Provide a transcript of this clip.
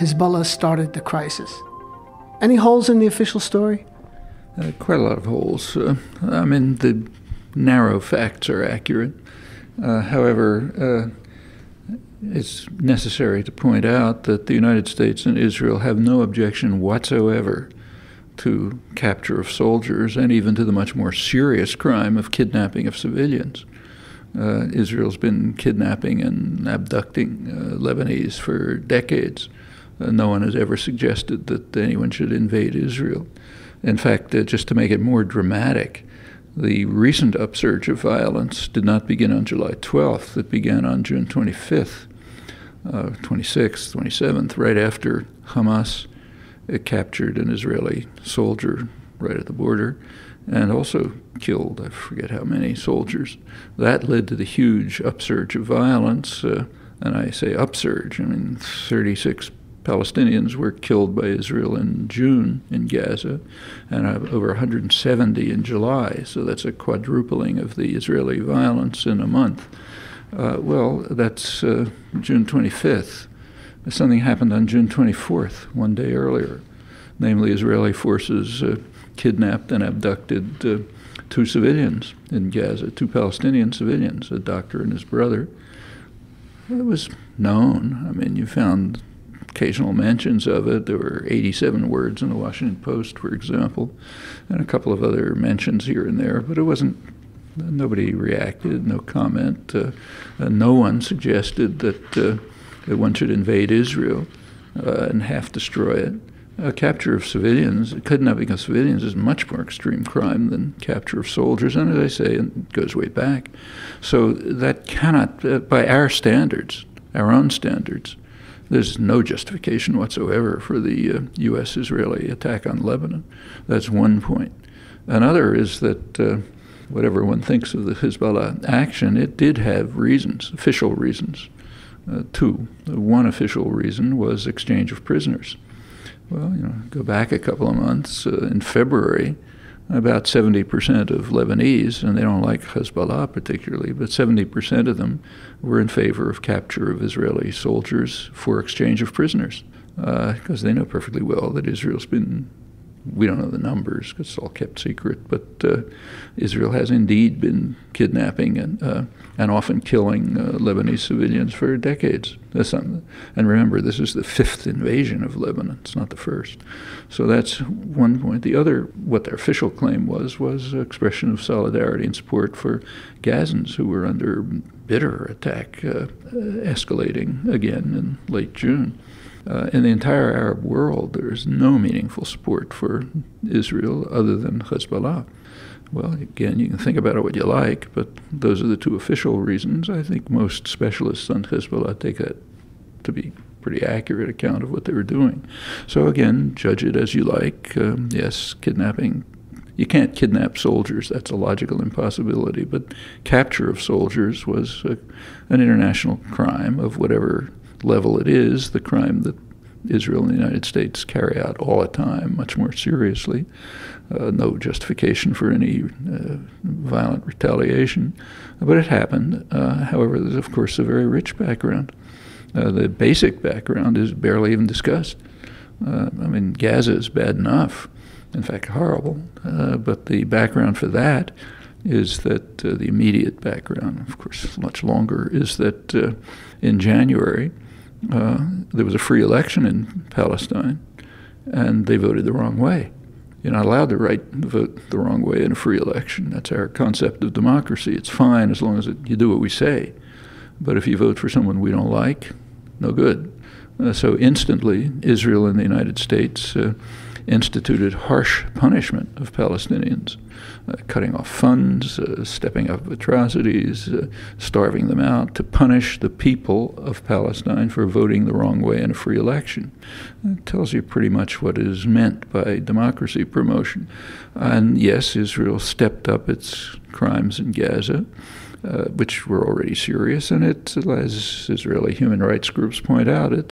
Hezbollah started the crisis. Any holes in the official story? Quite a lot of holes. The narrow facts are accurate. However, it's necessary to point out that the United States and Israel have no objection whatsoever to capture of soldiers and even to the much more serious crime of kidnapping of civilians. Israel's been kidnapping and abducting Lebanese for decades. No one has ever suggested that anyone should invade Israel. In fact, just to make it more dramatic, the recent upsurge of violence did not begin on July 12th. It began on June 25th, 26th, 27th, right after Hamas captured an Israeli soldier right at the border and also killed, I forget how many soldiers. That led to the huge upsurge of violence, and I say upsurge, 36 Palestinians were killed by Israel in June in Gaza, and over 170 in July, so that's a quadrupling of the Israeli violence in a month. That's June 25th. Something happened on June 24th, one day earlier. Namely, Israeli forces kidnapped and abducted two civilians in Gaza, two Palestinian civilians, a doctor and his brother. It was known. You found occasional mentions of it. There were 87 words in the Washington Post, for example, and a couple of other mentions here and there, but it wasn't, nobody reacted, no comment. No one suggested that one should invade Israel and half destroy it. Capture of civilians, kidnapping of civilians is a much more extreme crime than capture of soldiers, and as I say, it goes way back. So that cannot, by our standards, our own standards, there's no justification whatsoever for the U.S.-Israeli attack on Lebanon. That's one point. Another is that whatever one thinks of the Hezbollah action, it did have reasons, official reasons. Two. One official reason was exchange of prisoners. Well, go back a couple of months. In February, about 70% of Lebanese, and they don't like Hezbollah particularly, but 70% of them were in favor of capture of Israeli soldiers for exchange of prisoners, because they know perfectly well that Israel's been, we don't know the numbers because it's all kept secret, but Israel has indeed been kidnapping and often killing Lebanese civilians for decades. And remember, this is the fifth invasion of Lebanon. It's not the first. So that's one point. The other, what their official claim was expression of solidarity and support for Gazans who were under bitter attack, escalating again in late June. In the entire Arab world, there is no meaningful support for Israel other than Hezbollah. Well, again, you can think about it what you like, but those are the two official reasons. I think most specialists on Hezbollah take that to be a pretty accurate account of what they were doing. So again, judge it as you like. Yes, kidnapping. You can't kidnap soldiers. That's a logical impossibility. But capture of soldiers was an international crime of whatever level it is, the crime that Israel and the United States carry out all the time, much more seriously. No justification for any violent retaliation. But it happened. However, there's, of course, a very rich background. The basic background is barely even discussed. Gaza is bad enough, in fact, horrible. But the background for that is that the immediate background, of course, much longer, is that in January, there was a free election in Palestine, and they voted the wrong way. You're not allowed to vote the wrong way in a free election. That's our concept of democracy. It's fine as long as you do what we say. But if you vote for someone we don't like, no good. So instantly, Israel and the United States instituted harsh punishment of Palestinians, cutting off funds, stepping up atrocities, starving them out to punish the people of Palestine for voting the wrong way in a free election. It tells you pretty much what is meant by democracy promotion. And yes, Israel stepped up its crimes in Gaza, which were already serious, and it, as Israeli human rights groups point out,